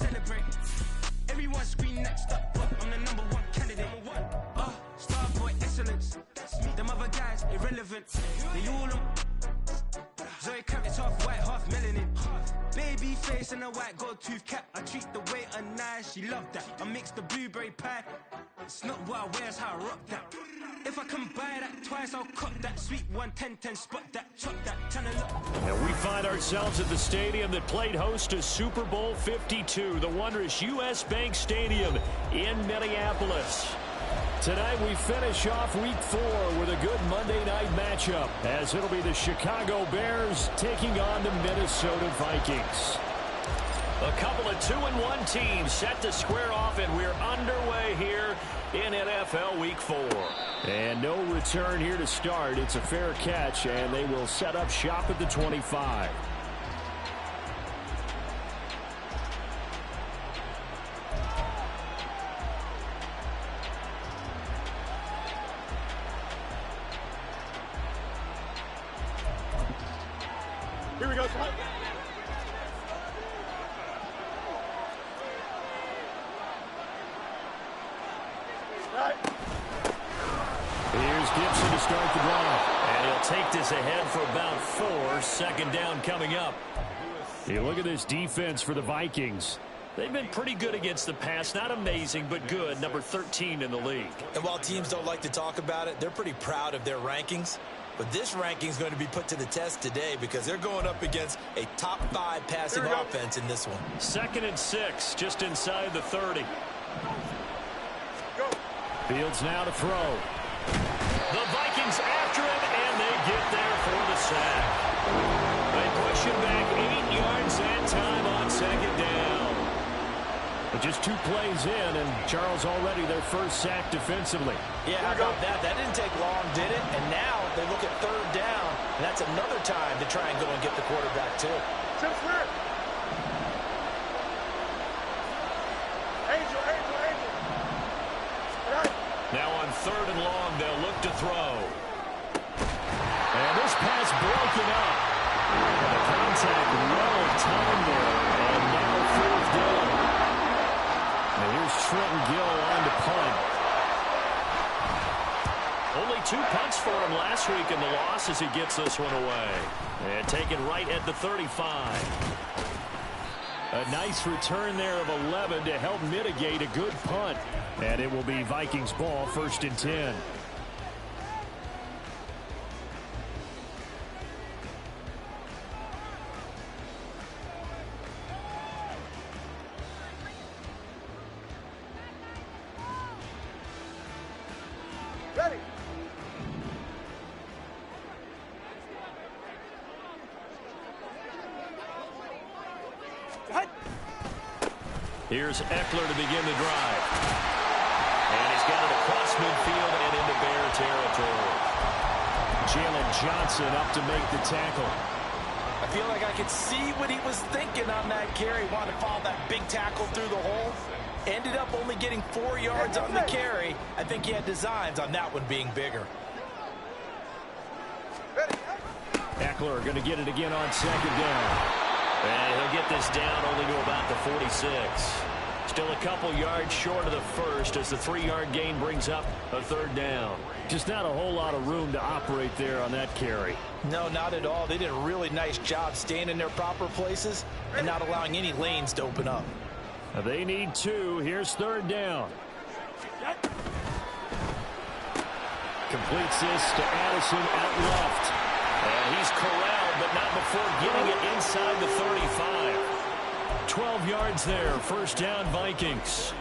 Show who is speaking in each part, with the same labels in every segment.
Speaker 1: celebrate. Everyone scream next up, but I'm the #1 candidate. Star boy excellence. Them other guys irrelevant. They all on. Zoe Kravitz half white, half melanin. Baby face and a white gold tooth cap. I treat the waiter nice, she loved that. I mix the blueberry pie. It's not what I wear, it's how I rock that. If I can buy that twice, I'll cut that. Sweet 110, spot that, chop that, channel up.
Speaker 2: And we find ourselves at the stadium that played host to Super Bowl 52, the wondrous U.S. Bank Stadium in Minneapolis. Tonight we finish off Week 4 with a good Monday night matchup, as it'll be the Chicago Bears taking on the Minnesota Vikings. A couple of 2-1 teams set to square off, and we're underway here in NFL Week 4. And no return here to start. It's a fair catch, and they will set up shop at the 25.
Speaker 3: Here we go.
Speaker 2: Here's Gibson to start the drive. And he'll take this ahead for about 4. Second down coming up. You look at this defense for the Vikings. They've been pretty good against the pass. Not amazing, but good. Number 13 in the league.
Speaker 4: And while teams don't like to talk about it, they're pretty proud of their rankings. But this ranking is going to be put to the test today because they're going up against a top 5 passive offense in this one.
Speaker 2: 2nd and 6, just inside the 30. Fields now to throw. The Vikings after him, and they get there for the sack. They push him back 8 yards that time on 2nd down. But just 2 plays in, and Charles already their first sack defensively.
Speaker 4: Yeah, how about that? That didn't take long, did it? And now they look at 3rd down, and that's another time to try and go and get the quarterback too.
Speaker 2: Now on 3rd and long, they'll look to throw. And this pass broken up. And the contact well timed there. And now 4th down. And here's Trenton Gill on to punt. Only 2 punts for him last week in the loss as he gets this one away. And taken right at the 35. A nice return there of 11 to help mitigate a good punt. And it will be Vikings ball, 1st and 10.
Speaker 3: Ready.
Speaker 2: Here's Eckler to begin the drive. And he's got it across midfield and into Bear territory. Jalen Johnson up to make the tackle.
Speaker 4: I feel like I could see what he was thinking on that carry. Wanted to follow that big tackle through the hole. Ended up only getting 4 yards on the carry. I think he had designs on that one being bigger.
Speaker 2: Eckler going to get it again on 2nd down. And he'll get this down only to about the 46. Still a couple yards short of the first as the 3-yard gain brings up a 3rd down. Just not a whole lot of room to operate there on that carry.
Speaker 4: No, not at all. They did a really nice job staying in their proper places and not allowing any lanes to open up.
Speaker 2: They need 2. Here's 3rd down. Completes this to Addison out left. And he's corralled, but not before getting it inside the 35. 12 yards there, 1st down Vikings.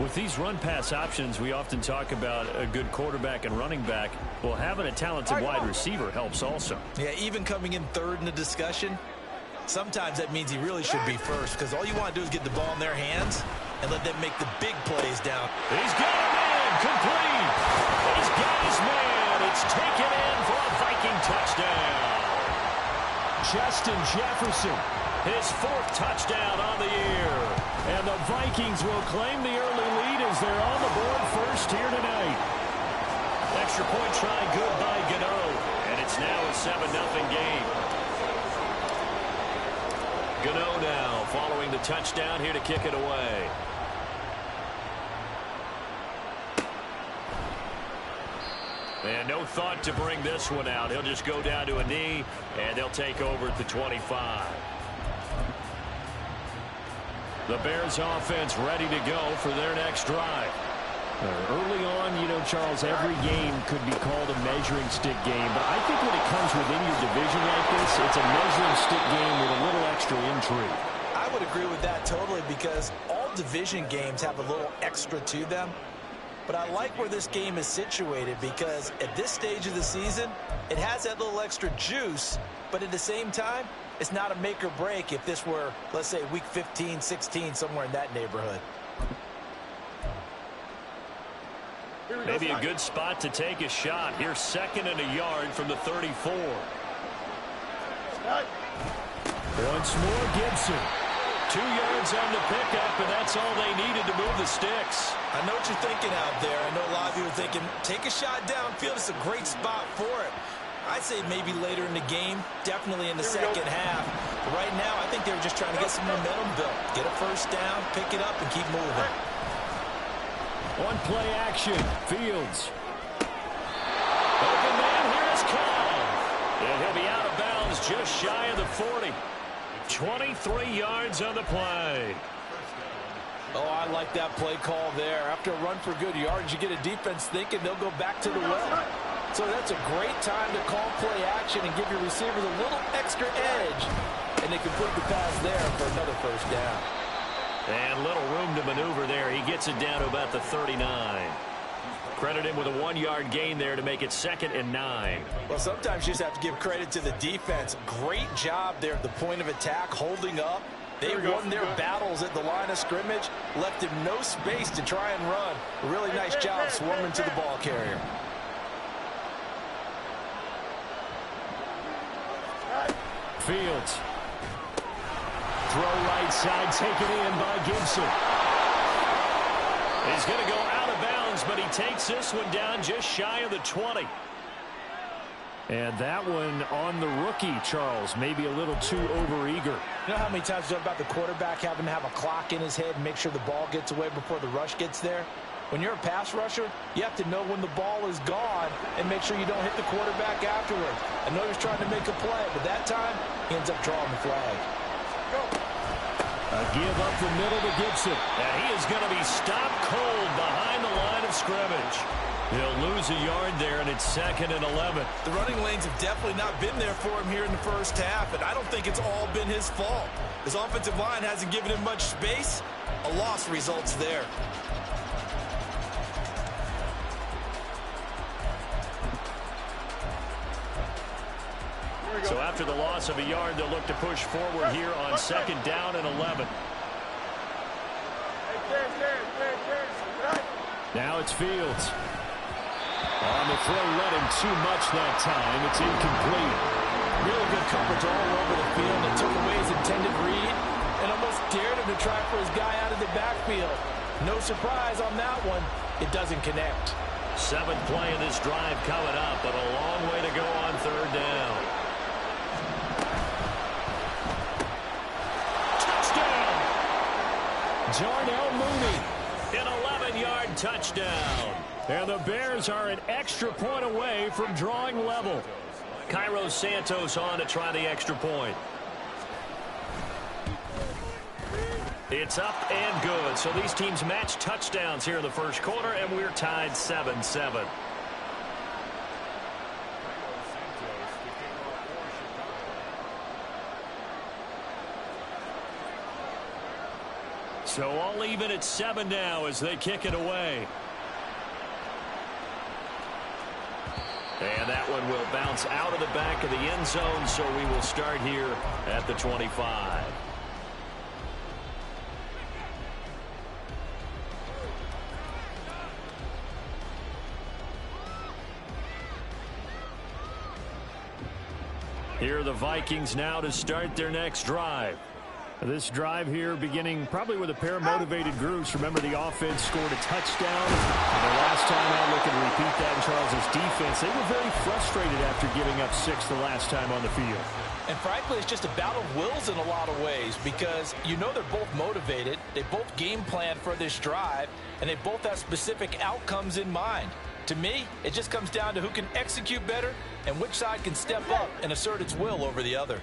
Speaker 2: With these run-pass options, we often talk about a good quarterback and running back. Well, having a talented wide receiver helps also.
Speaker 4: Yeah, even coming in 3rd in the discussion, sometimes that means he really should be 1st because all you want to do is get the ball in their hands and let them make the big plays down.
Speaker 2: He's got a man, complete. He's got his man. It's taken in for a Viking touchdown. Justin Jefferson, his 4th touchdown on the year. And the Vikings will claim the early lead as they're on the board first here tonight. Extra point try good by Gano. And it's now a 7-0 game. Gano now following the touchdown here to kick it away. And no thought to bring this one out. He'll just go down to a knee, and they'll take over at the 25. The Bears offense ready to go for their next drive.
Speaker 5: Early on, you know, Charles, every game could be called a measuring stick game. But I think when it comes within your division like this, it's a measuring stick game with a little extra intrigue.
Speaker 4: I would agree with that totally because all division games have a little extra to them. But I like where this game is situated because at this stage of the season, it has that little extra juice. But at the same time, it's not a make or break if this were, let's say, week 15, 16, somewhere in that neighborhood.
Speaker 2: Maybe a good spot to take a shot. Here's 2nd and a yard from the 34.
Speaker 5: Once more, Gibson.
Speaker 2: 2 yards on the pickup, and that's all they needed to move the sticks.
Speaker 4: I know what you're thinking out there. I know a lot of you are thinking, take a shot downfield. It's a great spot for it. I'd say maybe later in the game, definitely in the second half. But right now, I think they were just trying to get some momentum built. Get a first down, pick it up, and keep moving.
Speaker 2: On play action, Fields. Open man, here is Cobb. And he'll be out of bounds just shy of the 40. 23 yards on the play.
Speaker 4: Oh, I like that play call there. After a run for good yards, you get a defense thinking they'll go back to the well. So that's a great time to call play action and give your receivers a little extra edge. And they complete the pass there for another first down.
Speaker 2: And little room to maneuver there. He gets it down to about the 39. Credit him with a 1-yard gain there to make it 2nd and 9.
Speaker 4: Well, sometimes you just have to give credit to the defense. Great job there at the point of attack, holding up. They won their battles at the line of scrimmage, left him no space to try and run. A really nice job swarming to the ball carrier.
Speaker 2: Fields. Throw right side, taken in by Gibson. He's going to go out of bounds, but he takes this one down just shy of the 20.
Speaker 5: And that one on the rookie, Charles, maybe a little too overeager.
Speaker 4: You know how many times you talk about the quarterback having to have a clock in his head and make sure the ball gets away before the rush gets there? When you're a pass rusher, you have to know when the ball is gone and make sure you don't hit the quarterback afterwards. I know he's trying to make a play, but that time, he ends up drawing the flag.
Speaker 2: A give up the middle to Gibson. And he is going to be stopped cold behind the line of scrimmage. He'll lose a yard there, and it's 2nd and 11.
Speaker 4: The running lanes have definitely not been there for him here in the first half, and I don't think it's all been his fault. His offensive line hasn't given him much space. A loss results there.
Speaker 2: So after the loss of a yard, they'll look to push forward here on 2nd down and 11.
Speaker 5: Now it's Fields. On the throw, let him too much that time. It's incomplete.
Speaker 4: Really good coverage all over the field. It took away his intended read and almost dared him to try for his guy out of the backfield. No surprise on that one. It doesn't connect.
Speaker 2: 7th play of this drive coming up, but a long way to go on 3rd down. Touchdown!
Speaker 5: Darnell Mooney.
Speaker 2: An 11-yard touchdown.
Speaker 5: And the Bears are an extra point away from drawing level.
Speaker 2: Cairo Santos on to try the extra point. It's up and good. So these teams match touchdowns here in the first quarter, and we're tied 7-7. So all even at 7 now as they kick it away. And that one will bounce out of the back of the end zone, so we will start here at the 25. Here are the Vikings now to start their next drive. This drive here beginning probably with a pair of motivated groups. Remember, the offense scored a touchdown. And the last time out, looking to repeat that in Charles' defense, they were very frustrated after giving up 6 the last time on the field.
Speaker 4: And frankly, it's just a battle of wills in a lot of ways because you know they're both motivated. They both game plan for this drive, and they both have specific outcomes in mind. To me, it just comes down to who can execute better and which side can step up and assert its will over the other.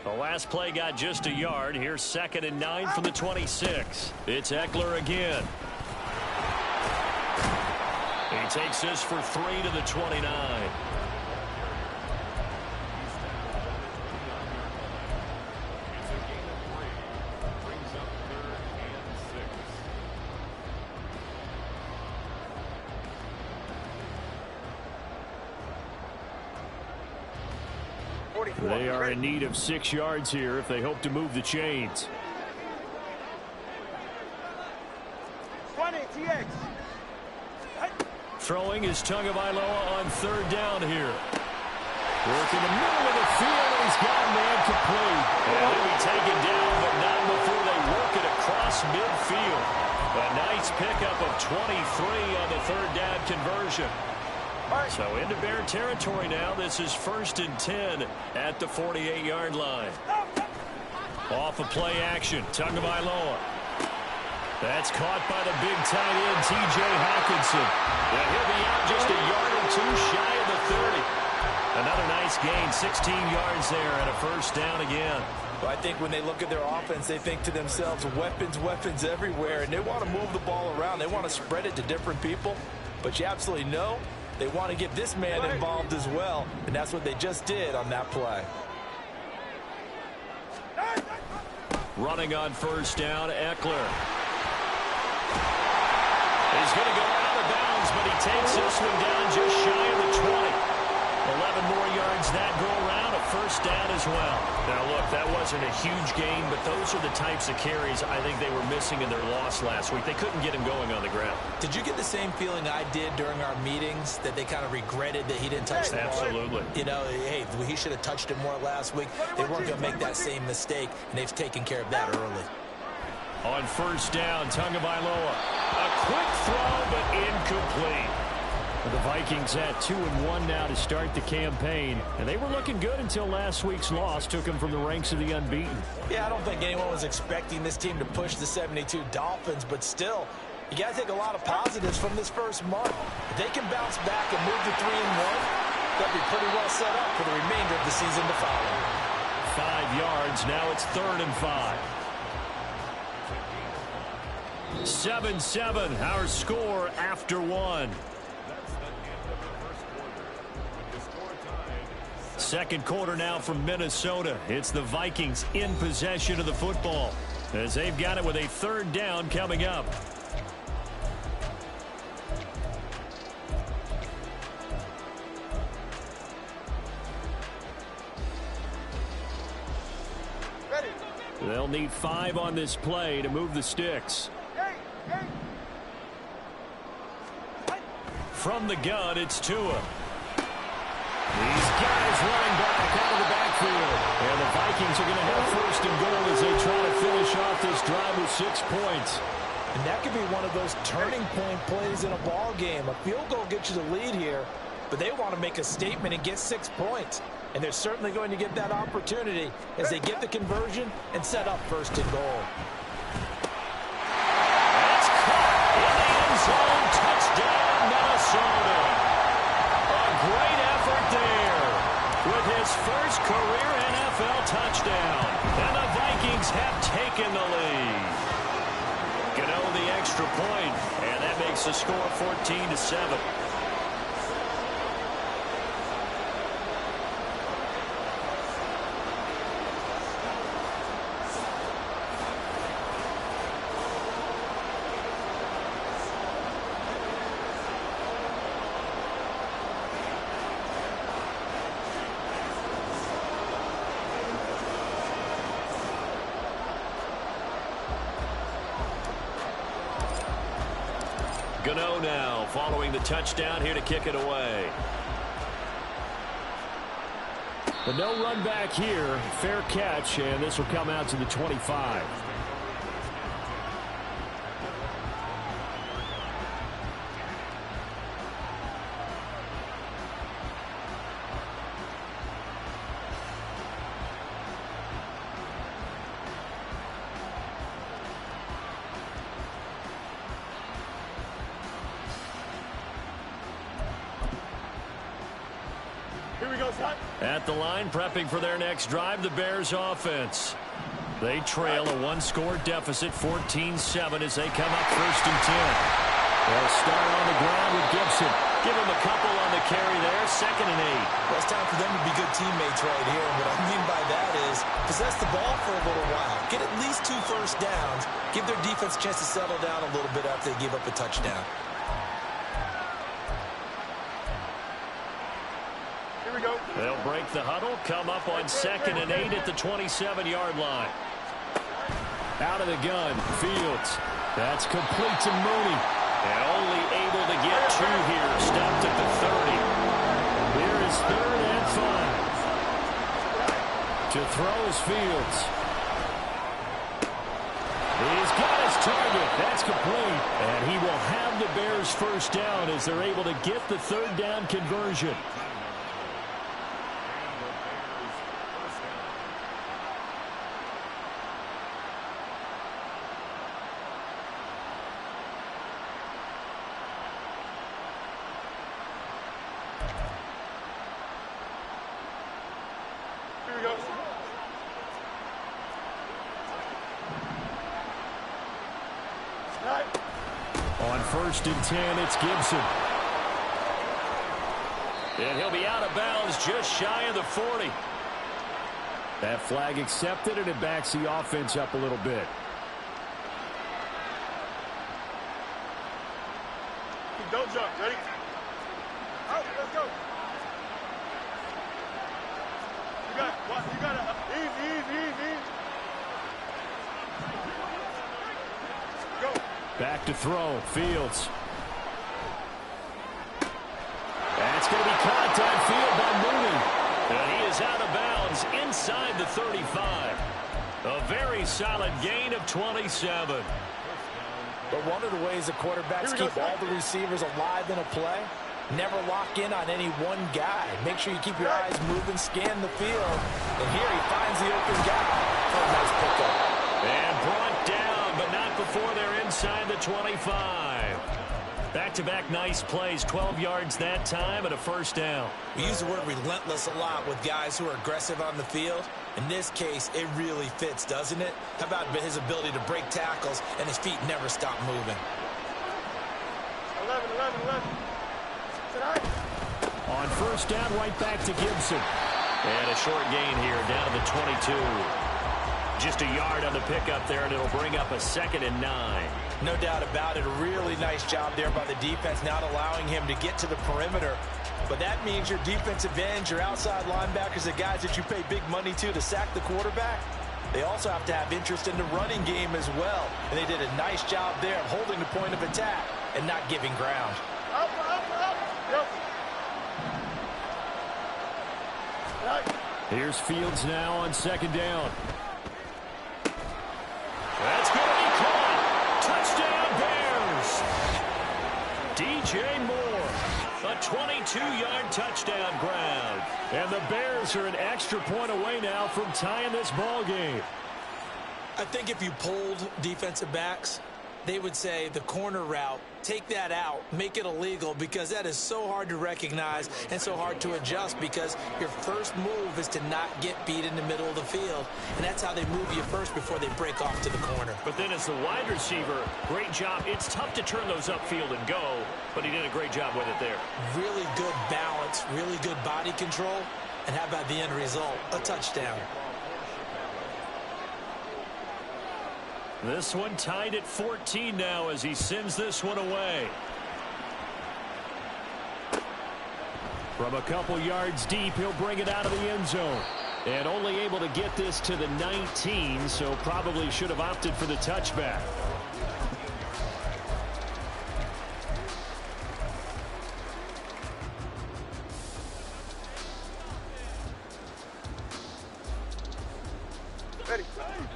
Speaker 2: The last play got just a yard. Here's 2nd and 9 from the 26. It's Eckler again. He takes this for 3 to the 29. They are in need of 6 yards here if they hope to move the chains.
Speaker 3: 20 TX.
Speaker 2: Throwing is Tagovailoa on 3rd down here. Work in the middle of the field, and he's got a man complete. And he'll be taken down, but not before they work it across midfield. A nice pickup of 23 on the 3rd down conversion. So into Bear territory now. This is 1st and 10 at the 48-yard line. Off of play action, Tagovailoa. That's caught by the big tight end, T.J. Hawkinson. Yeah, he'll be out just a yard or 2 shy of the 30. Another nice gain, 16 yards there, and a 1st down again.
Speaker 4: Well, I think when they look at their offense, they think to themselves, weapons, weapons everywhere, and they want to move the ball around. They want to spread it to different people, but you absolutely know they want to get this man involved as well, and that's what they just did on that play.
Speaker 2: Running on 1st down, Eckler. He's going to go out of bounds, but he takes this one down just shy of the 20. 11 more yards that go around, a 1st down as well. Now, look, that wasn't a huge gain, but those are the types of carries I think they were missing in their loss last week. They couldn't get him going on the ground. Did you get the same feeling I did during our meetings, that they kind of regretted that he didn't touch the ball? Absolutely.
Speaker 4: You know, hey, he should have touched it more last week. They weren't going to make that same mistake, and they've taken care of that early.
Speaker 2: On 1st down, Tagovailoa. A quick throw, but incomplete. The Vikings at 2-1 now to start the campaign. And they were looking good until last week's loss took them from the ranks of the unbeaten.
Speaker 4: Yeah, I don't think anyone was expecting this team to push the 72 Dolphins, but still, you got to take a lot of positives from this first month. If they can bounce back and move to 3-1, they'll be pretty well set up for the remainder of the season to follow.
Speaker 2: 5 yards, now it's 3rd and 5. 7-7, our score after 1. 2nd quarter now from Minnesota. It's the Vikings in possession of the football as they've got it with a 3rd down coming up.
Speaker 3: Ready.
Speaker 2: They'll need 5 on this play to move the sticks. From the gun, it's Tua. These guys running back out of the backfield. And the Vikings are going to have 1st and goal as they try to finish off this drive with 6 points.
Speaker 4: And that could be one of those turning point plays in a ball game. A field goal gets you the lead here, but they want to make a statement and get 6 points. And they're certainly going to get that opportunity as they get the conversion and set up 1st and goal.
Speaker 2: That's caught in the end zone. Touchdown, Minnesota. A great effort there with his first career NFL touchdown. And the Vikings have taken the lead. Gano the extra point, and that makes the score 14-7. Gano now following the touchdown here to kick it away. But no run back here. Fair catch, and this will come out to the 25. At the line, prepping for their next drive, the Bears offense. They trail a one-score deficit, 14-7, as they come up 1st and 10. They'll start on the ground with Gibson. Give him a couple on the carry there, 2nd and 8.
Speaker 4: Well, it's time for them to be good teammates right here. And what I mean by that is possess the ball for a little while. Get at least 2 first downs. Give their defense a chance to settle down a little bit after they give up a touchdown.
Speaker 2: They'll break the huddle, come up on 2nd and 8 at the 27-yard line. Out of the gun, Fields. That's complete to Mooney. And only able to get 2 here, stopped at the 30. Here is 3rd and 5. To throw is Fields. He's got his target. That's complete. And he will have the Bears first down as they're able to get the 3rd down conversion. On 1st and 10, it's Gibson. And he'll be out of bounds just shy of the 40. That flag accepted, and it backs the offense up a little bit.
Speaker 3: Don't jump. Ready? Out. Let's go. You got it. Easy. Go.
Speaker 2: Back to throw. Fields. That's going to be caught downfield by Mooney. And he is out of bounds inside the 35. A very solid gain of 27.
Speaker 4: But one of the ways the quarterbacks keep all the receivers alive in a play, never lock in on any one guy. Make sure you keep your eyes moving, scan the field. And here he finds the open guy for a nice pickup.
Speaker 2: And brought down, but not before they're inside the 25. Back-to-back nice plays, 12 yards that time and a first down.
Speaker 4: We use the word relentless a lot with guys who are aggressive on the field. In this case, it really fits, doesn't it? How about his ability to break tackles and his feet never stop moving?
Speaker 3: 11.
Speaker 2: On first down, right back to Gibson. And a short gain here down to the 22. Just a yard on the pickup there, and it'll bring up a 2nd and 9.
Speaker 4: No doubt about it. A really nice job there by the defense, not allowing him to get to the perimeter. But that means your defensive ends, your outside linebackers, the guys that you pay big money to sack the quarterback, they also have to have interest in the running game as well. And they did a nice job there of holding the point of attack and not giving ground.
Speaker 3: Up. Yep.
Speaker 2: Here's Fields now on 2nd down. That's going to be caught. Touchdown, Bears. DJ Moore. A 22-yard touchdown grab. And the Bears are an extra point away now from tying this ball game.
Speaker 4: I think if you polled defensive backs, they would say the corner route, take that out, make it illegal, because that is so hard to recognize and so hard to adjust, because your first move is to not get beat in the middle of the field, and that's how they move you first before they break off to the corner.
Speaker 2: But then as the wide receiver, great job. It's tough to turn those upfield and go, but he did a great job with it there.
Speaker 4: Really good balance, really good body control, and how about the end result? A touchdown.
Speaker 2: This one tied at 14 now as he sends this one away. From a couple yards deep, he'll bring it out of the end zone. And only able to get this to the 19, so probably should have opted for the touchback.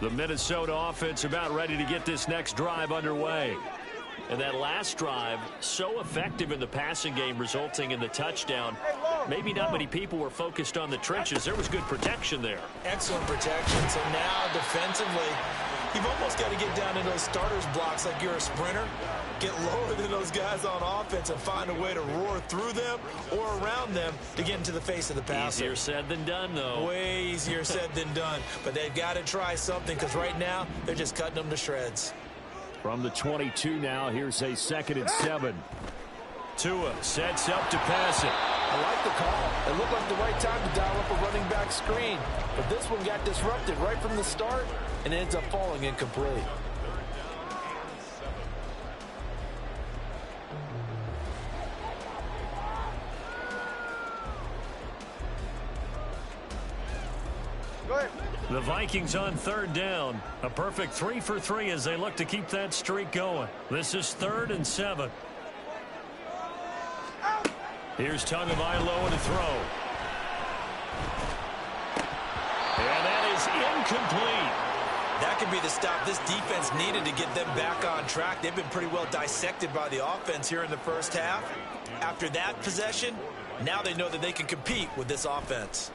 Speaker 2: The Minnesota offense about ready to get this next drive underway. And that last drive, so effective in the passing game, resulting in the touchdown. Maybe not many people were focused on the trenches. There was good protection there.
Speaker 4: Excellent protection. So now defensively, you've almost got to get down in those starters blocks like you're a sprinter. Get lower than those guys on offense and find a way to roar through them or around them to get into the face of the passer.
Speaker 2: Easier said than done, though.
Speaker 4: Way easier said than done. But they've got to try something because right now they're just cutting them to shreds.
Speaker 5: From the 22 now, here's a 2nd and 7.
Speaker 2: Tua sets up to pass it.
Speaker 4: I like the call. It looked like the right time to dial up a running back screen. But this one got disrupted right from the start and ends up falling incomplete.
Speaker 2: The Vikings on 3rd down. A perfect 3 for 3 as they look to keep that streak going. This is 3rd and 7. Here's Tagovailoa to throw. And that is incomplete.
Speaker 4: That could be the stop this defense needed to get them back on track. They've been pretty well dissected by the offense here in the first half. After that possession, now they know that they can compete with this offense.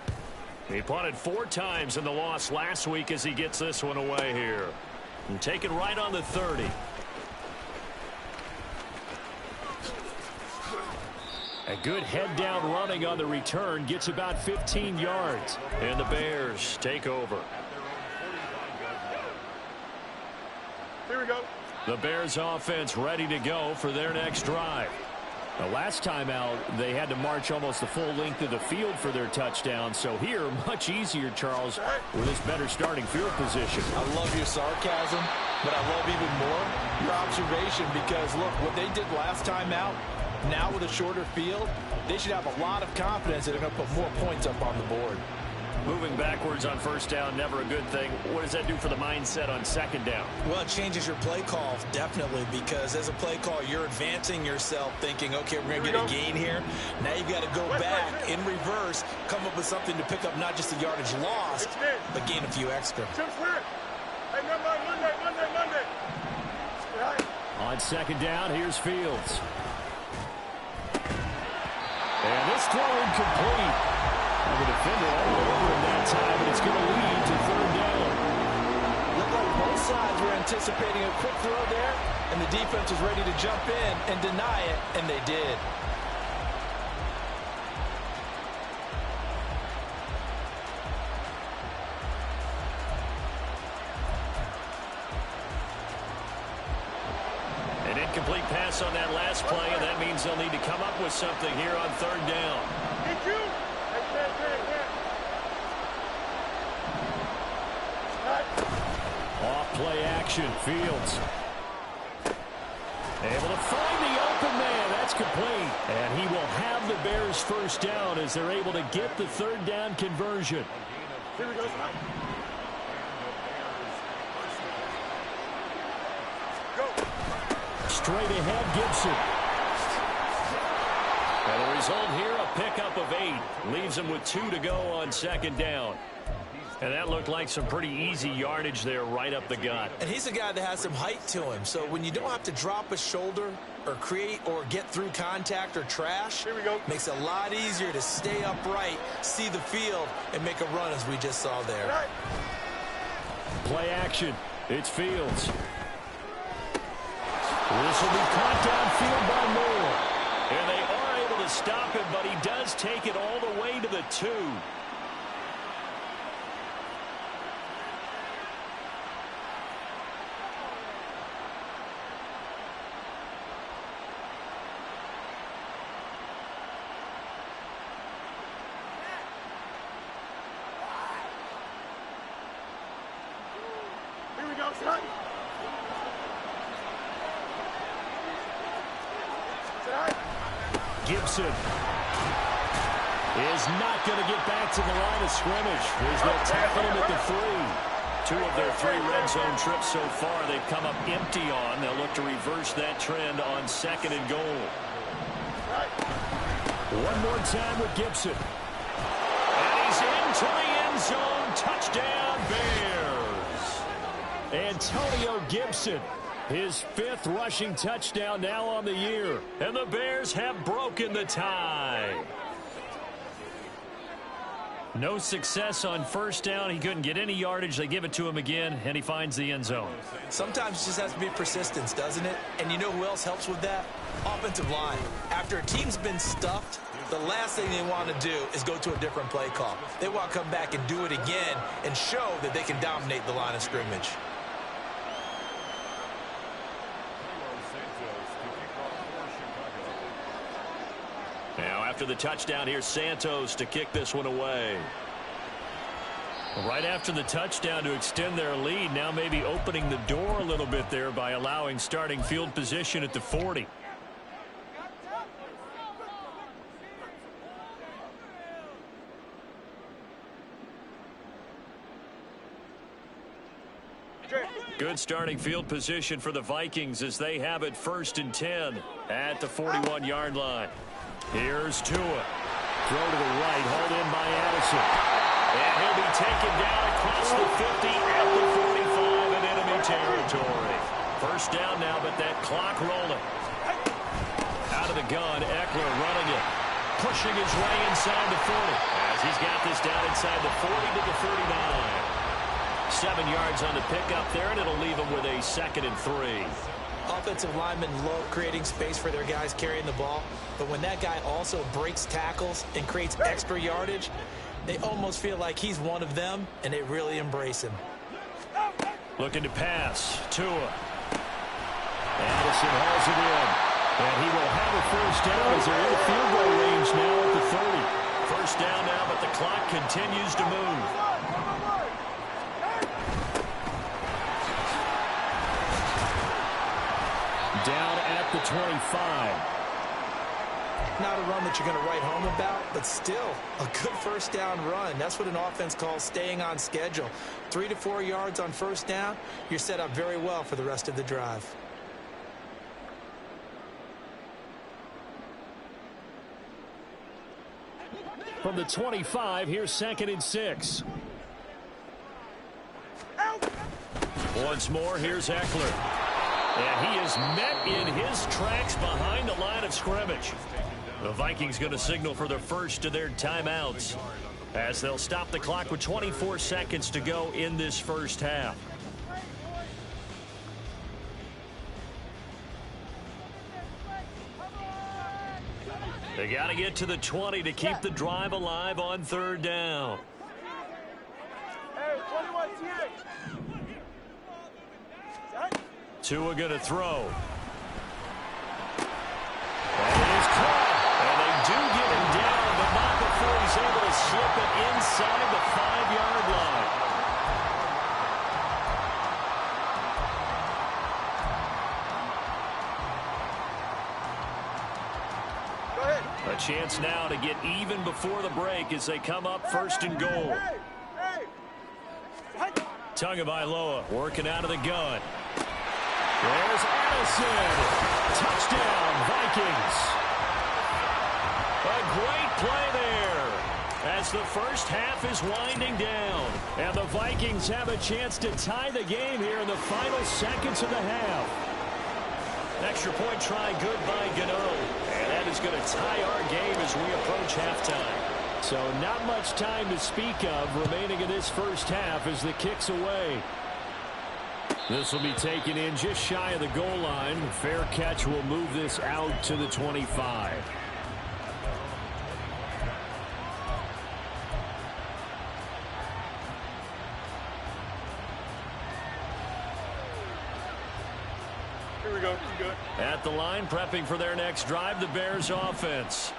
Speaker 2: He punted 4 times in the loss last week as he gets this one away here. And taken right on the 30. A good head-down running on the return. Gets about 15 yards. And the Bears take over.
Speaker 3: Here we go.
Speaker 2: The Bears offense ready to go for their next drive. The last time out, they had to march almost the full length of the field for their touchdown. So here, much easier, Charles, with this better starting field position.
Speaker 4: I love your sarcasm, but I love even more your observation because, look, what they did last time out, now with a shorter field, they should have a lot of confidence that they're going to put more points up on the board.
Speaker 2: Moving backwards on 1st down, never a good thing. What does that do for the mindset on 2nd down?
Speaker 4: Well, it changes your play call, definitely, because as a play call, you're advancing yourself thinking, okay, we're going to get a gain here. Now you've got to go back in reverse, come up with something to pick up not just the yardage lost, but gain a few extra.
Speaker 3: Hey, Monday.
Speaker 5: On 2nd down, here's Fields. And this throw incomplete. The defender all over him that time, and it's going to lead to 3rd down.
Speaker 4: Looked like both sides were anticipating a quick throw there, and the defense was ready to jump in and deny it, and they did.
Speaker 2: An incomplete pass on that last play, and that means they'll need to come up with something here on 3rd down.
Speaker 5: Off play action, Fields. Able to find the open man. That's complete. And he will have the Bears 1st down as they're able to get the 3rd down conversion.
Speaker 3: Here we go.
Speaker 5: Straight ahead, Gibson.
Speaker 2: And the result here, a pickup of 8. Leaves them with 2 to go on 2nd down. And that looked like some pretty easy yardage there right up the gut.
Speaker 4: And he's a guy that has some height to him. So when you don't have to drop a shoulder or create or get through contact or trash,
Speaker 3: here we go.
Speaker 4: Makes it a lot easier to stay upright, see the field, and make a run as we just saw there.
Speaker 5: Play action. It's Fields. This will be caught downfield by Moore.
Speaker 2: And they are able to stop him, but he does take it all the way to the 2.
Speaker 3: Here we go, son.
Speaker 5: Gibson is not going to get back to the line of scrimmage. They'll tackle him at the 3.
Speaker 2: 2 of their 3 red zone trips so far they've come up empty on. They'll look to reverse that trend on 2nd and goal.
Speaker 5: One more time with Gibson.
Speaker 2: And he's into the end zone. Touchdown, Bears. Antonio Gibson. His 5th rushing touchdown now on the year. And the Bears have broken the tie. No success on first down. He couldn't get any yardage. They give it to him again, and he finds the end zone.
Speaker 4: Sometimes it just has to be persistence, doesn't it? And you know who else helps with that? Offensive line. After a team's been stuffed, the last thing they want to do is go to a different play call. They want to come back and do it again and show that they can dominate the line of scrimmage.
Speaker 2: Now after the touchdown, here's Santos to kick this one away. Right after the touchdown to extend their lead, now maybe opening the door a little bit there by allowing starting field position at the 40. Good starting field position for the Vikings as they have it 1st and 10 at the 41-yard line. Here's Tua. Throw to the right, hauled in by Addison. And he'll be taken down across the 50 at the 45 in enemy territory. First down now, but that clock rolling. Out of the gun, Eckler running it. Pushing his way inside the 40. As he's got this down inside the 40 to the 39. 7 yards on the pickup there, and it'll leave him with a 2nd and 3.
Speaker 4: Offensive linemen love creating space for their guys carrying the ball, but when that guy also breaks tackles and creates extra yardage, they almost feel like he's one of them, and they really embrace him.
Speaker 2: Looking to pass. Tua. Addison hauls it in. And he will have a first down as they're in the field goal range now at the 30. First down now, but the clock continues to move. Down at the 25.
Speaker 4: Not a run that you're going to write home about, but still a good first down run. That's what an offense calls staying on schedule. 3 to 4 yards on first down, you're set up very well for the rest of the drive.
Speaker 2: From the 25, here's 2nd and 6. Once more, here's Eckler. And he is met in his tracks behind the line of scrimmage. The Vikings going to signal for the first of their timeouts as they'll stop the clock with 24 seconds to go in this first half. They got to get to the 20 to keep the drive alive on 3rd down.
Speaker 3: Hey, 21 TX.
Speaker 2: Tua going to throw. And it is caught. And they do get him down, but not before he's able to slip it inside the 5-yard line.
Speaker 3: Go ahead.
Speaker 2: A chance now to get even before the break as they come up 1st and goal. Tagovailoa working out of the gun. There's Addison. Touchdown, Vikings. A great play there as the first half is winding down. And the Vikings have a chance to tie the game here in the final seconds of the half. Extra point try good by Gano. And that is going to tie our game as we approach halftime. So not much time to speak of remaining in this first half as the kick's away. This will be taken in just shy of the goal line. Fair catch will move this out to the 25.
Speaker 3: Here we go. Good.
Speaker 2: At the line, prepping for their next drive, the Bears offense.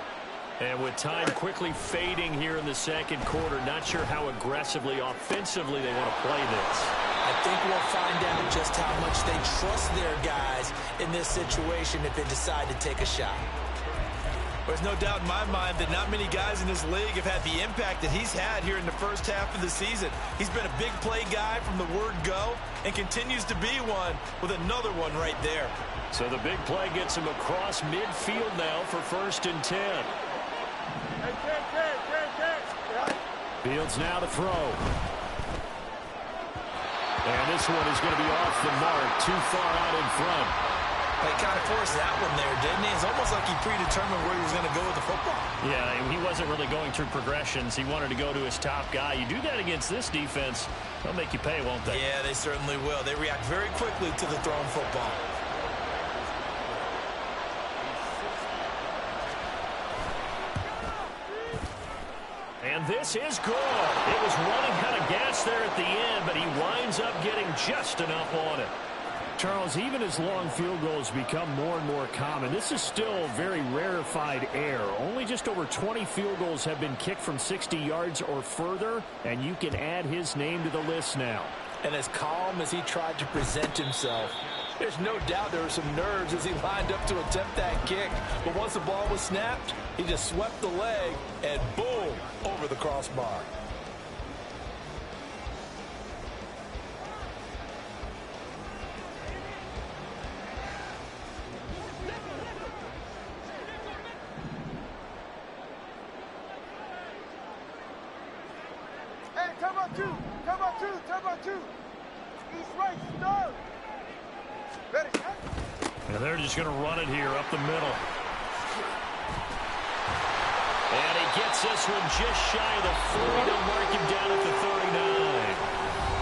Speaker 2: And with time quickly fading here in the second quarter, not sure how aggressively, offensively they want to play this.
Speaker 4: I think we'll find out just how much they trust their guys in this situation if they decide to take a shot.
Speaker 6: There's no doubt in my mind that not many guys in this league have had the impact that he's had here in the first half of the season. He's been a big play guy from the word go and continues to be one with another one right there.
Speaker 2: So the big play gets him across midfield now for 1st and 10.
Speaker 3: Hey,
Speaker 2: Fields now to throw. And this one is going to be off the mark, too far out in front.
Speaker 6: He kind of forced that one there, didn't he? It's almost like he predetermined where he was going to go with the football.
Speaker 5: Yeah, he wasn't really going through progressions. He wanted to go to his top guy. You do that against this defense, they'll make you pay, won't they?
Speaker 6: Yeah, they certainly will. They react very quickly to the thrown football.
Speaker 2: And this is good. It was running out of gas there at the end, but he winds up getting just enough on it.
Speaker 5: Charles, even as long field goals become more and more common, this is still very rarefied air. Only just over 20 field goals have been kicked from 60 yards or further, and you can add his name to the list now.
Speaker 4: And as calm as he tried to present himself, there's no doubt there were some nerves as he lined up to attempt that kick. But once the ball was snapped, he just swept the leg and boom, over the crossbar.
Speaker 3: Hey, time out two. Time out two. Time out two. East right, start. Ready.
Speaker 2: And they're just going to run it here up the middle. And he gets this one just shy of the 40. They'll mark him down at the 39.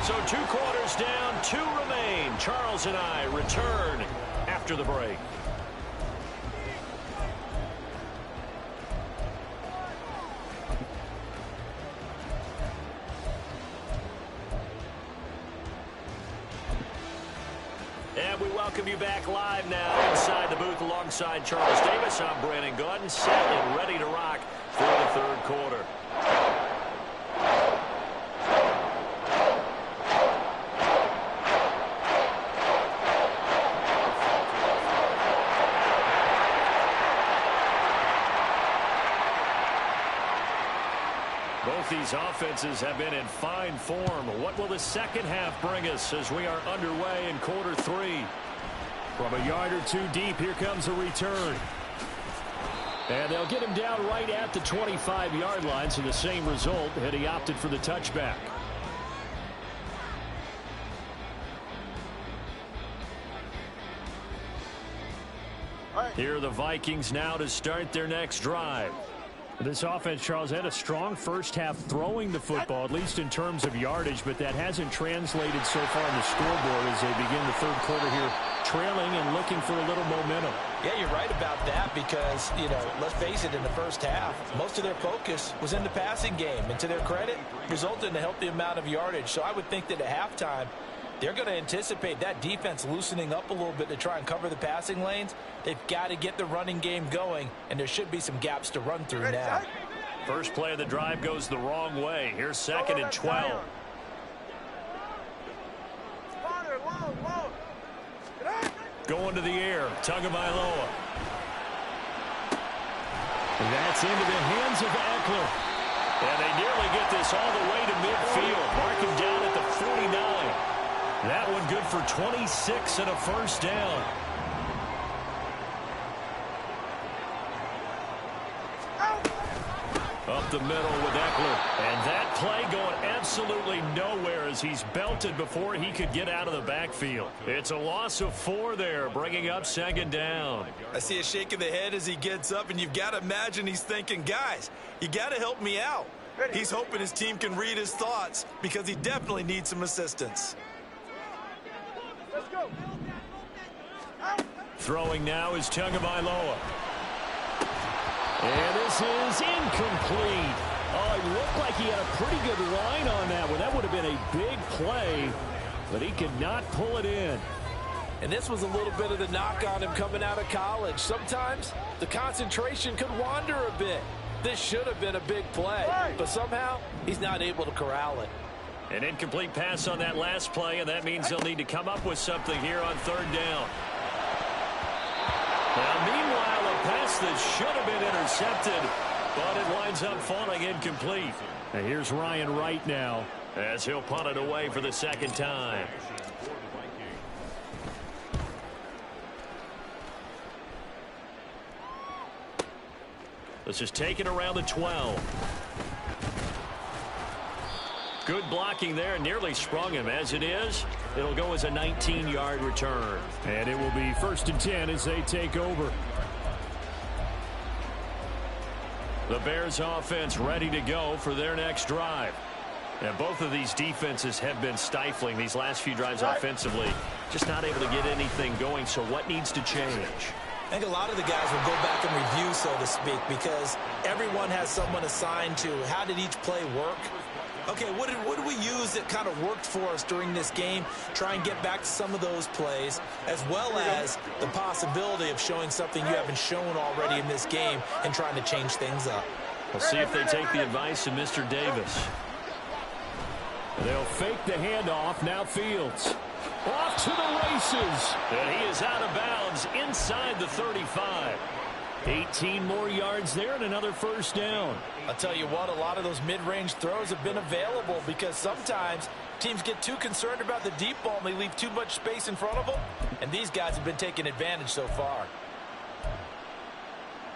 Speaker 2: So 2 quarters down, 2 remain. Charles and I return after the break. And we welcome you back live now inside the booth alongside Charles Davis. I'm Brandon Gaudin, set and ready to rock for the 3rd quarter. Both these offenses have been in fine form. What will the second half bring us as we are underway in quarter 3? From a yard or 2 deep, here comes a return. And they'll get him down right at the 25-yard line, so the same result had he opted for the touchback. Here are the Vikings now to start their next drive. This offense, Charles, had a strong first half throwing the football, at least in terms of yardage, but that hasn't translated so far on the scoreboard as they begin the 3rd quarter here, trailing and looking for a little momentum.
Speaker 4: Yeah, you're right about that because, let's face it, in the first half, most of their focus was in the passing game. And to their credit, resulted in a healthy amount of yardage. So I would think that at halftime, they're going to anticipate that defense loosening up a little bit to try and cover the passing lanes. They've got to get the running game going, and there should be some gaps to run through now.
Speaker 2: First play of the drive goes the wrong way. Here's 2nd and 12. Going to the air, Tagovailoa.
Speaker 5: And that's into the hands of Eckler.
Speaker 2: And they nearly get this all the way to midfield. Mark him down at the 49. That one good for 26 and a first down. Up the middle with Eckler. And that play going absolutely nowhere as he's belted before he could get out of the backfield. It's a loss of 4 there, bringing up 2nd down.
Speaker 6: I see a shake of the head as he gets up, and you've got to imagine he's thinking, guys, you got to help me out. He's hoping his team can read his thoughts because he definitely needs some assistance.
Speaker 3: Let's go.
Speaker 2: Throwing now is Tagovailoa. And this is incomplete. Oh, it looked like he had a pretty good line on that one. That would have been a big play, but he could not pull it in.
Speaker 4: And this was a little bit of the knock on him coming out of college. Sometimes the concentration could wander a bit. This should have been a big play, but somehow he's not able to corral it.
Speaker 2: An incomplete pass on that last play, and that means they'll need to come up with something here on 3rd down. Now, meanwhile, a pass that should have been intercepted, but it winds up falling incomplete.
Speaker 5: And here's Ryan Wright now,
Speaker 2: as he'll punt it away for the 2nd time. This is taken around the 12. Good blocking there, nearly sprung him. As it is, it'll go as a 19-yard return.
Speaker 5: And it will be 1st and 10 as they take over.
Speaker 2: The Bears offense ready to go for their next drive. And both of these defenses have been stifling these last few drives offensively. Just not able to get anything going, so what needs to change?
Speaker 4: I think a lot of the guys will go back and review, so to speak, because everyone has someone assigned to how did each play work. Okay, what did we use that kind of worked for us during this game? Try and get back to some of those plays, as well as the possibility of showing something you haven't shown already in this game and trying to change things up.
Speaker 2: We'll see if they take the advice of Mr. Davis.
Speaker 5: They'll fake the handoff. Now Fields. Off to the races.
Speaker 2: And he is out of bounds inside the 35.
Speaker 5: 18 more yards there and another 1st down.
Speaker 4: I'll tell you what, a lot of those mid-range throws have been available because sometimes teams get too concerned about the deep ball and they leave too much space in front of them. And these guys have been taking advantage so far.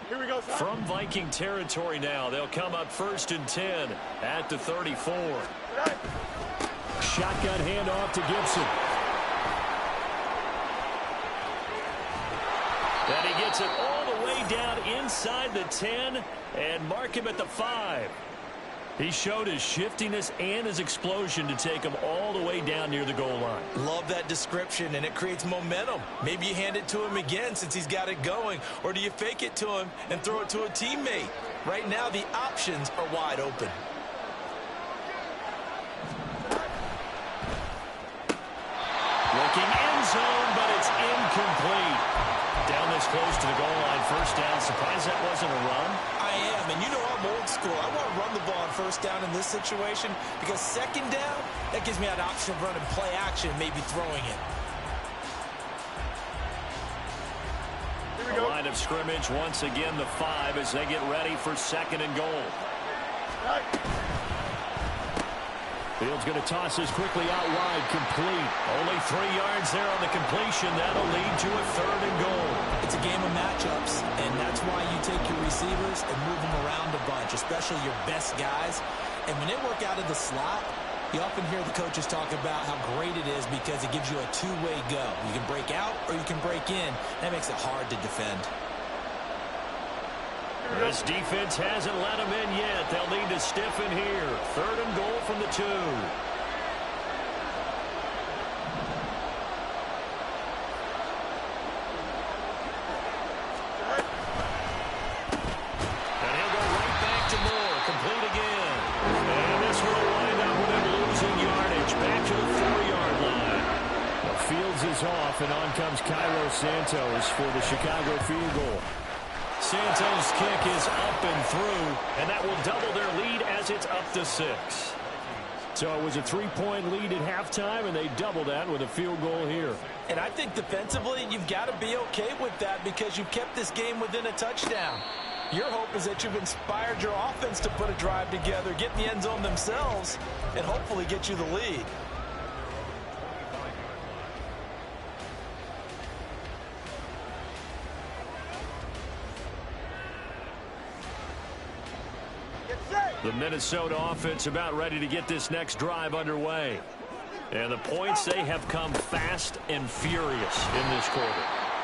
Speaker 3: Here we go, son.
Speaker 2: From Viking territory now, they'll come up 1st and 10 at the 34.
Speaker 5: Shotgun handoff to Gibson.
Speaker 2: And he gets it all the way down inside the 10 and mark him at the 5. He showed his shiftiness and his explosion to take him all the way down near the goal line.
Speaker 4: Love that description, and it creates momentum. Maybe you hand it to him again since he's got it going, or do you fake it to him and throw it to a teammate? Right now, the options are wide open.
Speaker 2: Looking end zone, but it's incomplete. Down this close to the goal line, 1st down. Surprised that wasn't a run?
Speaker 4: I am, and you know I'm old school. I want to run the ball on 1st down in this situation because 2nd down, that gives me an option of running play action, maybe throwing it.
Speaker 2: The line of scrimmage, once again, the 5 as they get ready for 2nd and goal.
Speaker 5: Fields going to toss this quickly out wide, complete.
Speaker 2: Only 3 yards there on the completion. That'll lead to a 3rd and goal.
Speaker 4: It's a game of matchups, and that's why you take your receivers and move them around a bunch, especially your best guys. And when they work out of the slot, you often hear the coaches talk about how great it is because it gives you a two-way go. You can break out or you can break in. That makes it hard to defend.
Speaker 2: This defense hasn't let them in yet. They'll need to stiffen here. 3rd and goal from the 2. And he'll go right back to Moore. Complete again. And this will wind up with him losing yardage. Back to the 4-yard line.
Speaker 5: Well, Fields is off, and on comes Cairo Santos for the Chicago field goal.
Speaker 2: Santos' kick is up and through, and that will double their lead as it's up to 6.
Speaker 5: So it was a 3-point lead at halftime, and they doubled that with a field goal here.
Speaker 4: And I think defensively, you've got to be okay with that because you've kept this game within a touchdown. Your hope is that you've inspired your offense to put a drive together, get in the end zone themselves, and hopefully get you the lead.
Speaker 2: The Minnesota offense about ready to get this next drive underway. And the points, they have come fast and furious in this quarter.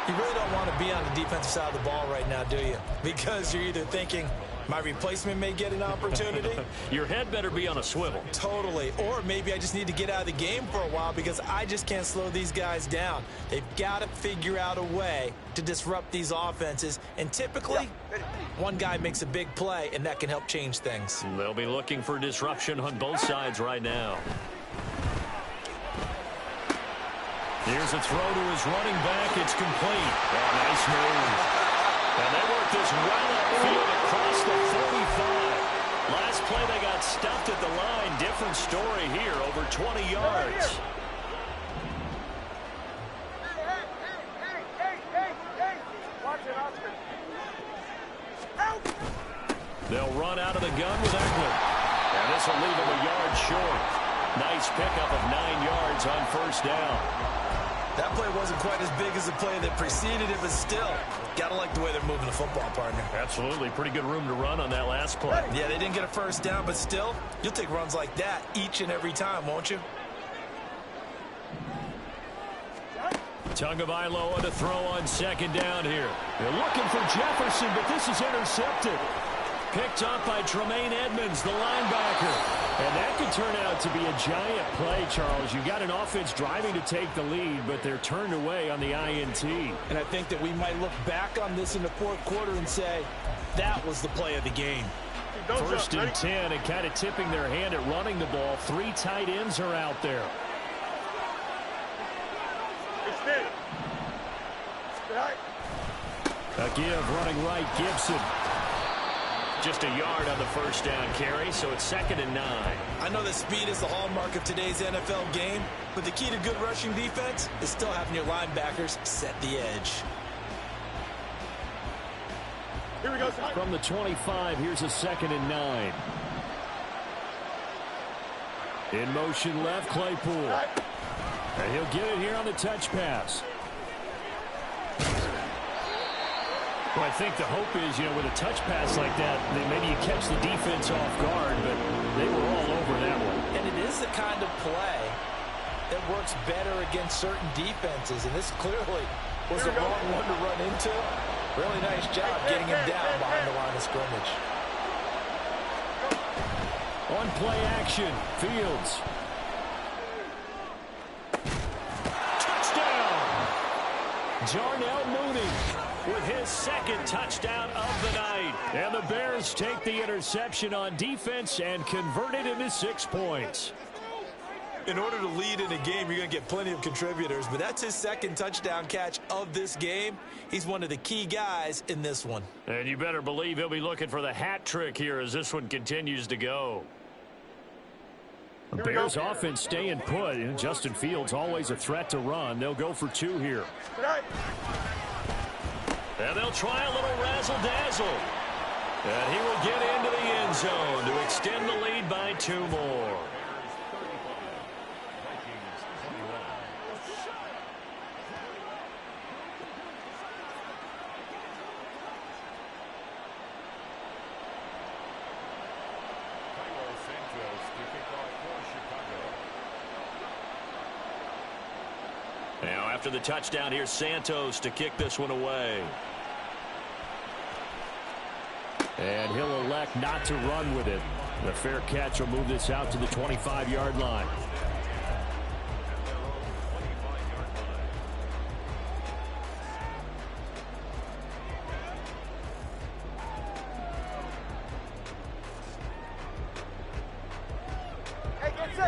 Speaker 4: You really don't want to be on the defensive side of the ball right now, do you? Because you're either thinking, my replacement may get an opportunity.
Speaker 2: Your head better be on a swivel.
Speaker 4: Totally. Or maybe I just need to get out of the game for a while because I just can't slow these guys down. They've got to figure out a way to disrupt these offenses. And typically, one guy makes a big play, and that can help change things.
Speaker 2: They'll be looking for disruption on both sides right now. Here's a throw to his running back. It's complete. Oh, nice move. And they work this well upfield across the 45. Last play, they got stuffed at the line. Different story here, over 20 yards.
Speaker 3: Hey. Watch it, Oscar. Out.
Speaker 2: They'll run out of the gun with Eckler. And this will leave them a yard short. Nice pickup of 9 yards on 1st down.
Speaker 6: That play wasn't quite as big as the play that preceded it, but still, got to like the way they're moving the football, partner.
Speaker 2: Absolutely. Pretty good room to run on that last play.
Speaker 6: Yeah, they didn't get a first down, but still, you'll take runs like that each and every time, won't you?
Speaker 2: Tagovailoa to throw on second down here. They're looking for Jefferson, but this is intercepted. Picked up by Tremaine Edmonds, the linebacker. And that could turn out to be a giant play, Charles. You've got an offense driving to take the lead, but they're turned away on the INT.
Speaker 4: And I think that we might look back on this in the fourth quarter and say, that was the play of the game.
Speaker 2: First and 10, and kind of tipping their hand at running the ball. 3 tight ends are out there. A give, running right, Gibson. Just a yard on the first down carry, so it's 2nd and 9.
Speaker 6: I know that speed is the hallmark of today's NFL game, but the key to good rushing defense is still having your linebackers set the edge.
Speaker 3: Here we go.
Speaker 2: From the 25, here's a 2nd and 9. In motion left, Claypool. And he'll get it here on the touch pass. Well, I think the hope is, with a touch pass like that, maybe you catch the defense off guard, but they were all over that one.
Speaker 4: And it is the kind of play that works better against certain defenses, and this clearly was the wrong one to run into. Really nice job getting him down behind the line of scrimmage.
Speaker 2: On play action, Fields. Touchdown! Darnell Mooney with his 2nd touchdown of the night. And the Bears take the interception on defense and convert it into 6 points.
Speaker 6: In order to lead in a game, you're going to get plenty of contributors, but that's his 2nd touchdown catch of this game. He's one of the key guys in this one.
Speaker 2: And you better believe he'll be looking for the hat trick here as this one continues to go. The Bears offense staying put. Justin Fields always a threat to run. They'll go for 2 here. And they'll try a little razzle-dazzle. And he will get into the end zone to extend the lead by 2 more. Now after the touchdown, here's Santos to kick this one away. And he'll elect not to run with it. The fair catch will move this out to the 25-yard line.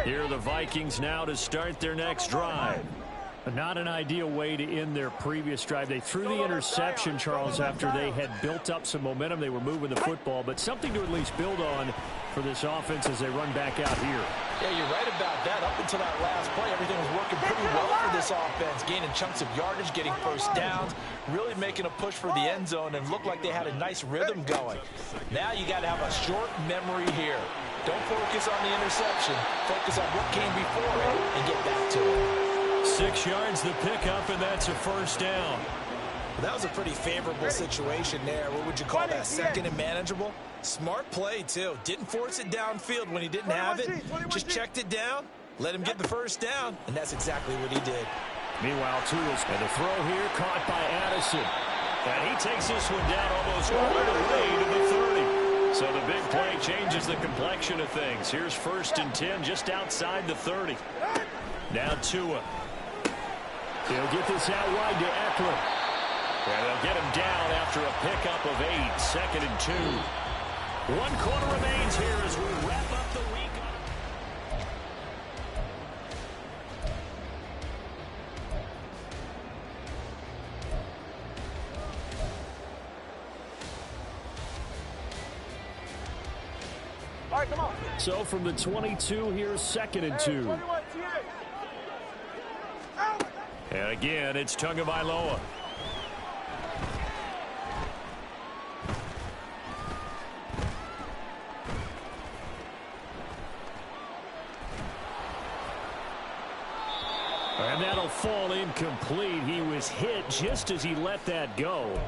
Speaker 2: Here are the Vikings now to start their next drive. Not an ideal way to end their previous drive. They threw the interception, Charles, after they had built up some momentum. They were moving the football, but something to at least build on for this offense as they run back out here.
Speaker 4: Yeah, you're right about that. Up until that last play, everything was working pretty well for this offense. Gaining chunks of yardage, getting first downs, really making a push for the end zone, and looked like they had a nice rhythm going. Now you got to have a short memory here. Don't focus on the interception. Focus on what came before it and get back to it.
Speaker 2: 6 yards the pickup, and that's a first down.
Speaker 6: Well, that was a pretty favorable situation there. What would you call that? 2nd and manageable? Smart play, too. Didn't force it downfield when he didn't have it. Just checked it down, let him get the first down, and that's exactly what he did.
Speaker 2: Meanwhile, Tools, and the throw here caught by Addison. And he takes this one down almost all the way to the 30. So the big play changes the complexion of things. Here's 1st and 10 just outside the 30. Now Tua. He'll get this out wide to Eckler. And they'll get him down after a pickup of 8. 2nd and 2. 1 quarter remains here as we wrap up the week.
Speaker 3: All right, come on.
Speaker 2: So from the 22, here's 2nd and 2. And again, it's Tagovailoa. And that'll
Speaker 5: fall incomplete. He was hit just as he let that go.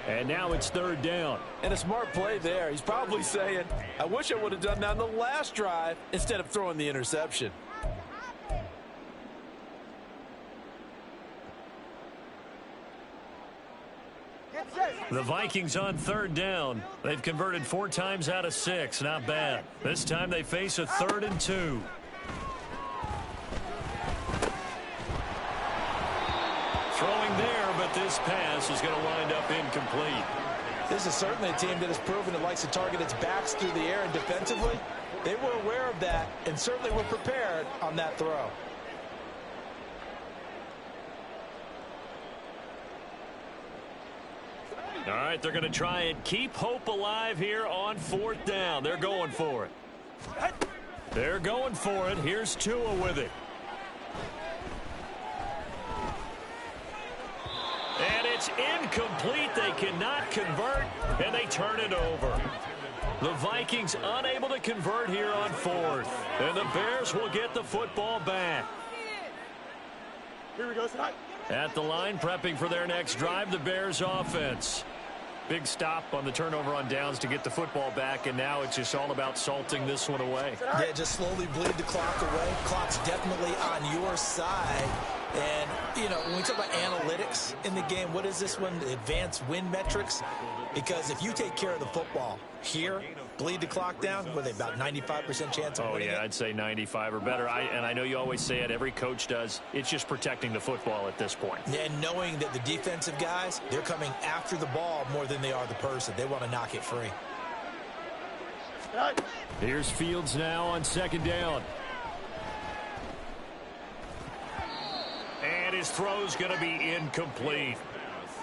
Speaker 5: And now it's third down.
Speaker 4: And a smart play there. He's probably saying, I wish I would have done that on the last drive instead of throwing the interception.
Speaker 5: The Vikings on third down. They've converted 4 times out of 6. Not bad. This time they face a 3rd and 2. Throwing there, but this pass is going to wind up incomplete.
Speaker 4: This is certainly a team that has proven it likes to target its backs through the air, and defensively, they were aware of that and certainly were prepared on that throw.
Speaker 5: All right, they're going to try and keep hope alive here on 4th down. They're going for it. They're going for it. Here's Tua with it. And it's incomplete. They cannot convert, and they turn it over. The Vikings unable to convert here on 4th. And the Bears will get the football back.
Speaker 3: Here we go, son.
Speaker 5: At the line, prepping for their next drive, the Bears offense. Big stop on the turnover on downs to get the football back, and now it's just all about salting this one away.
Speaker 4: Yeah, just slowly bleed the clock away. Clock's definitely on your side. And, you know, when we talk about analytics in the game, what is this one? Advanced win metrics? Because if you take care of the football here, bleed the clock down, what are they, about 95% chance of winning it?
Speaker 5: I'd say 95 or better. And I know you always say it, every coach does. It's just protecting the football at this point.
Speaker 4: And knowing that the defensive guys, they're coming after the ball more than they are the person. They want to knock it free.
Speaker 5: Here's Fields now on 2nd down. And his throw's going to be incomplete.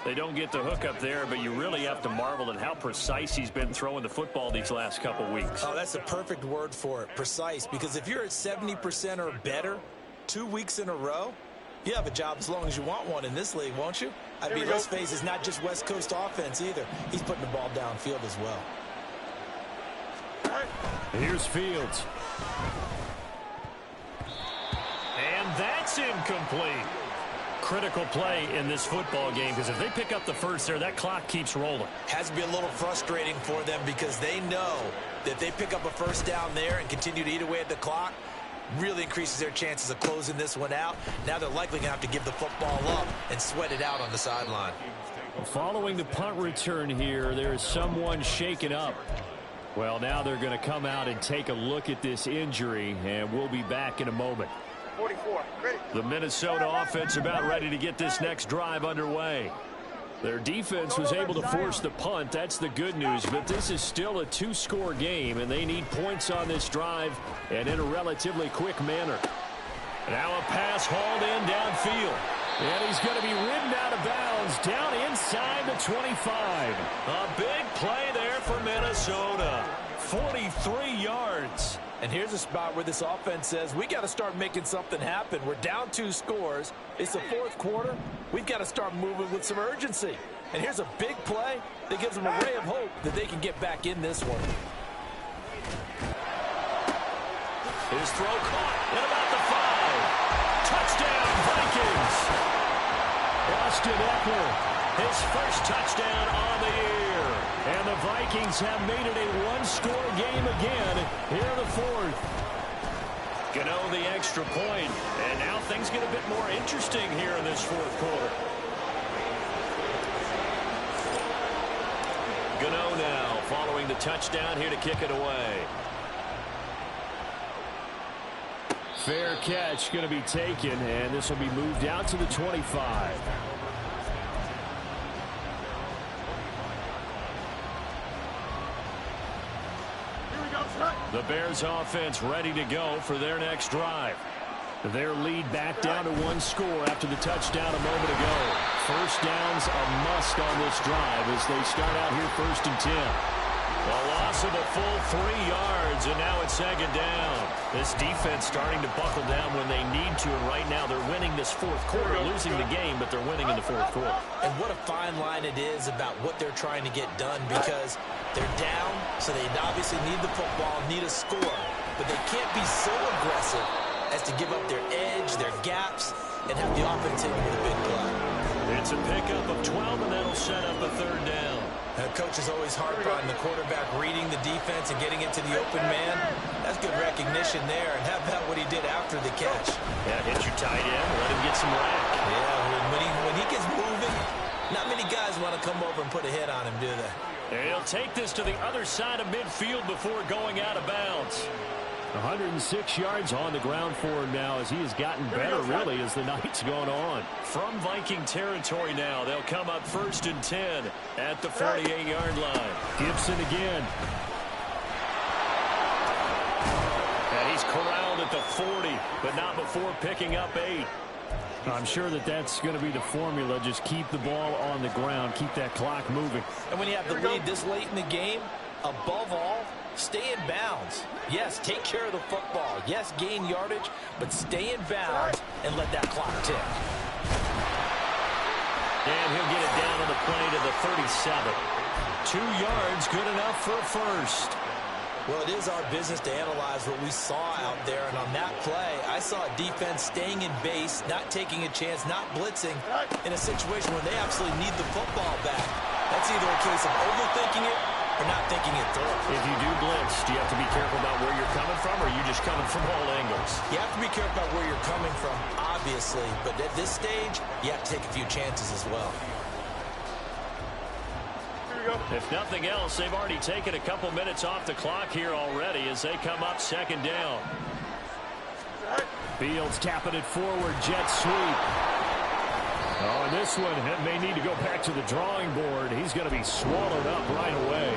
Speaker 5: They don't get the hook up there, but you really have to marvel at how precise he's been throwing the football these last couple weeks.
Speaker 4: Oh, that's a perfect word for it, precise, because if you're at 70% or better 2 weeks in a row, you have a job as long as you want one in this league, won't you? I mean, let's face it, it's not just West Coast offense either. He's putting the ball downfield as well.
Speaker 5: Here's Fields. And that's incomplete. Critical play in this football game, because if they pick up the first there, that clock keeps rolling.
Speaker 4: Has to be a little frustrating for them because they know that if they pick up a first down there and continue to eat away at the clock, really increases their chances of closing this one out. Now they're likely going to have to give the football up and sweat it out on the sideline.
Speaker 5: Following the punt return here, there is someone shaken up. Well, now they're going to come out and take a look at this injury, and we'll be back in a moment.
Speaker 3: 44. Ready.
Speaker 5: The Minnesota offense about ready to get this next drive underway. Their defense was able to force the punt. That's the good news, but this is still a 2-score game, and they need points on this drive and in a relatively quick manner. Now a pass hauled in downfield. And he's going to be ridden out of bounds down inside the 25. A big play there for Minnesota. 43 yards.
Speaker 4: And here's a spot where this offense says, we got to start making something happen. We're down 2 scores. It's the 4th quarter. We've got to start moving with some urgency. And here's a big play that gives them a ray of hope that they can get back in this one.
Speaker 5: His throw caught at about the 5. Touchdown, Vikings. Austin Eckler, his first touchdown on the year. And the Vikings have made it a 1-score game again here in the 4th. Gano the extra point, and now things get a bit more interesting here in this 4th quarter. Gano now following the touchdown here to kick it away. Fair catch going to be taken, and this will be moved out to the 25. The Bears offense ready to go for their next drive. Their lead back down to 1 score after the touchdown a moment ago. First down's a must on this drive as they start out here 1st and 10. A loss of a full 3 yards, and now it's 2nd down. This defense starting to buckle down when they need to, and right now they're winning this 4th quarter, losing the game, but they're winning in the 4th quarter.
Speaker 4: And what a fine line it is about what they're trying to get done, because they're down, so they obviously need the football, need a score, but they can't be so aggressive as to give up their edge, their gaps, and have the offense hit with a big play.
Speaker 2: It's a pickup of 12, and that'll set up a third down.
Speaker 4: Coach is always hard on the quarterback reading the defense and getting it to the open man. That's good recognition there, and how about what he did after the catch?
Speaker 2: Yeah, hit your tight end, let him get some rack.
Speaker 4: Yeah, when he gets moving, not many guys want to come over and put a hit on him, do they?
Speaker 2: And he'll take this to the other side of midfield before going out of bounds.
Speaker 5: 106 yards on the ground for him now as he has gotten better, really, as the night's gone on.
Speaker 2: From Viking territory now, they'll come up 1st and 10 at the 48-yard line.
Speaker 5: Gibson again.
Speaker 2: And he's corralled at the 40, but not before picking up 8.
Speaker 5: I'm sure that's going to be the formula. Just keep the ball on the ground. Keep that clock moving.
Speaker 4: And when you have the lead this late in the game, above all, stay in bounds. Yes, take care of the football. Yes, gain yardage, but stay in bounds and let that clock tick.
Speaker 2: And he'll get it down on the play to the 37. 2 yards, good enough for a first.
Speaker 4: Well, it is our business to analyze what we saw out there, and on that play, I saw a defense staying in base, not taking a chance, not blitzing, in a situation where they absolutely need the football back. That's either a case of overthinking it or not thinking it through.
Speaker 2: If you do blitz, do you have to be careful about where you're coming from, or are you just coming from all angles?
Speaker 4: You have to be careful about where you're coming from, obviously, but at this stage, you have to take a few chances as well.
Speaker 2: If nothing else, they've already taken a couple minutes off the clock here already as they come up 2nd down.
Speaker 5: Fields tapping it forward, jet sweep. Oh, and this one may need to go back to the drawing board. He's going to be swallowed up right away.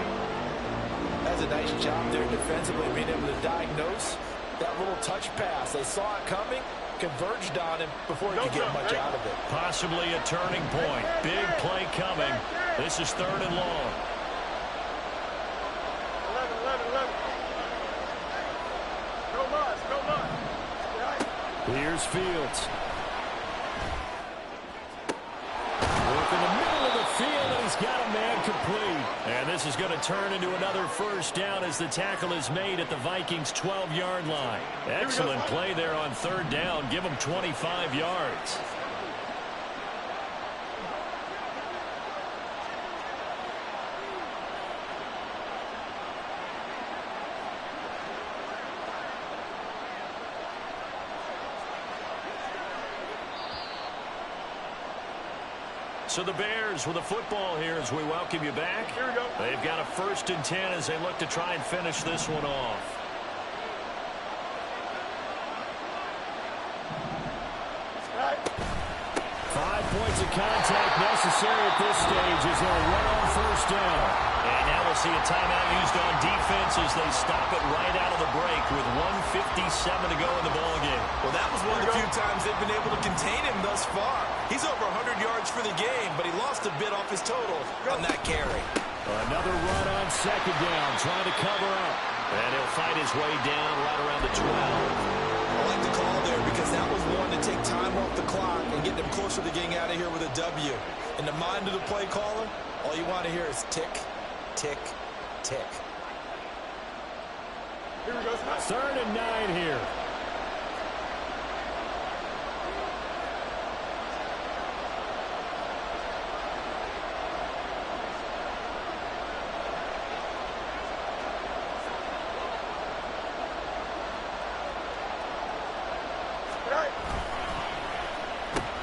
Speaker 4: That's a nice job there defensively, being able to diagnose that little touch pass. They saw it coming, converged on him before he could get much out of it.
Speaker 2: Possibly a turning point. Big play coming. This is 3rd and long.
Speaker 3: 11. No loss.
Speaker 5: Here's Fields. Work in the middle of the field, and he's got a man complete.
Speaker 2: And this is going to turn into another first down as the tackle is made at the Vikings' 12-yard line. Excellent play there on 3rd down. Give them 25 yards. So the Bears with a football here as we welcome you back.
Speaker 3: Here we go.
Speaker 2: They've got a 1st and 10 as they look to try and finish this one off.
Speaker 3: Right.
Speaker 5: 5 points of contact necessary at this stage as they'll run on 1st down.
Speaker 2: And now we'll see a timeout used on defense as they stop it right out of the break with 1:57 to go in the ballgame.
Speaker 6: Well, that was one of the few times they've been able to contain him thus far. He's over 100 yards for the game, but he lost a bit off his total on that carry.
Speaker 5: Another run on 2nd down, trying to cover up.
Speaker 2: And he'll fight his way down right around the 12.
Speaker 6: I like the call there because that was one to take time off the clock and get them closer to getting out of here with a W. In the mind of the play caller, all you want to hear is tick, tick, tick.
Speaker 3: Here we go.
Speaker 5: 3rd and 9 here.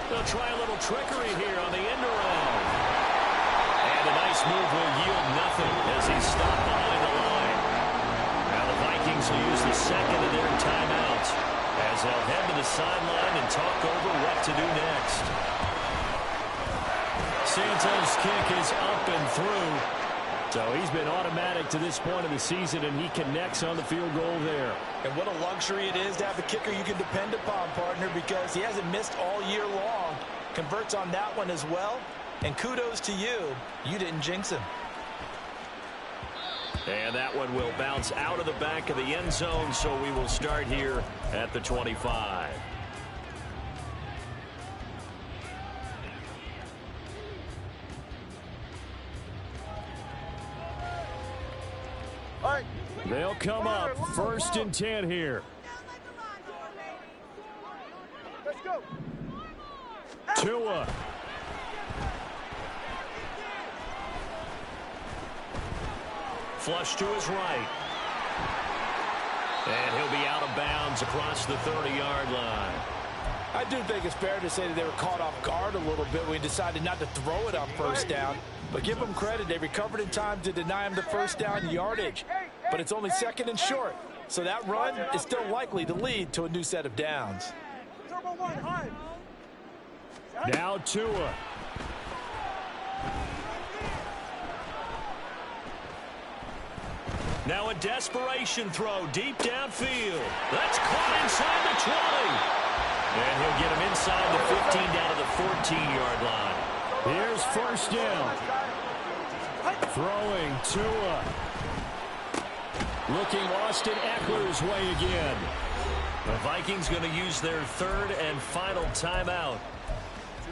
Speaker 2: They'll try a little trickery here on the end around. And a nice move will yield nothing as he's stopped behind the line. Now the Vikings will use the 2nd of their timeouts as they'll head to the sideline and talk over what to do next. Santos' kick is up and through.
Speaker 5: So he's been automatic to this point of the season, and he connects on the field goal there.
Speaker 4: And what a luxury it is to have a kicker you can depend upon, partner, because he hasn't missed all year long. Converts on that one as well. And kudos to you. You didn't jinx him.
Speaker 2: And that one will bounce out of the back of the end zone, so we will start here at the 25.
Speaker 5: They'll come up 1st and 10 here.
Speaker 3: Let's go.
Speaker 5: Tua. Flush to his right. And he'll be out of bounds across the 30-yard line.
Speaker 4: I do think it's fair to say that they were caught off guard a little bit when we decided not to throw it on first down. But give them credit. They recovered in time to deny him the first down yardage. But it's only second and short. So that run is still likely to lead to a new set of downs.
Speaker 5: Now Tua. Now a desperation throw deep downfield. That's caught inside the 20. And he'll get him inside the 15 down to the 14-yard line. Here's first down. Throwing Tua. Looking Austin Eckler's way again. The Vikings going to use their third and final timeout,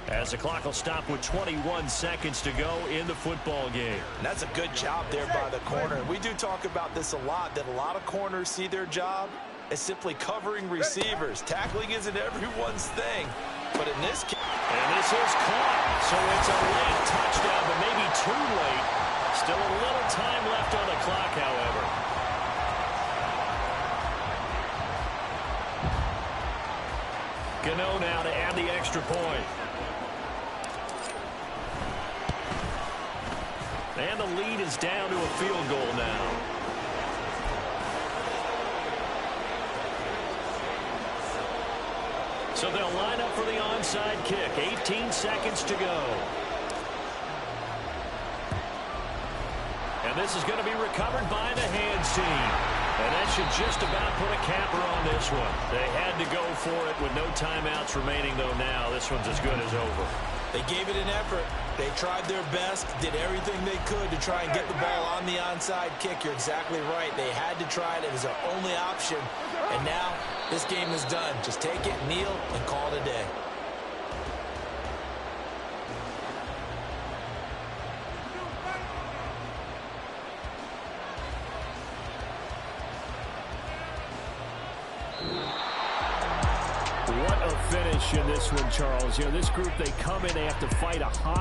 Speaker 5: as the clock will stop with 21 seconds to go in the football game.
Speaker 4: And that's a good job there by the corner. We do talk about this a lot, that a lot of corners see their job as simply covering receivers. Tackling isn't everyone's thing. But in this case...
Speaker 5: And this is caught. So it's a late touchdown, but maybe too late. Still a little time left on the clock, however. Gano now to add the extra point. And the lead is down to a field goal now. So they'll line up for the onside kick. 18 seconds to go. And this is going to be recovered by the hands team. And that should just about put a capper on this one. They had to go for it with no timeouts remaining, though now this one's as good as over.
Speaker 4: They gave it an effort. They tried their best, did everything they could to try and get the ball on the onside kick. You're exactly right. They had to try it. It was their only option. And now this game is done. Just take it, kneel, and call it a day.
Speaker 5: What a finish in this one, Charles. You know, this group, they come in, they have to fight a hostile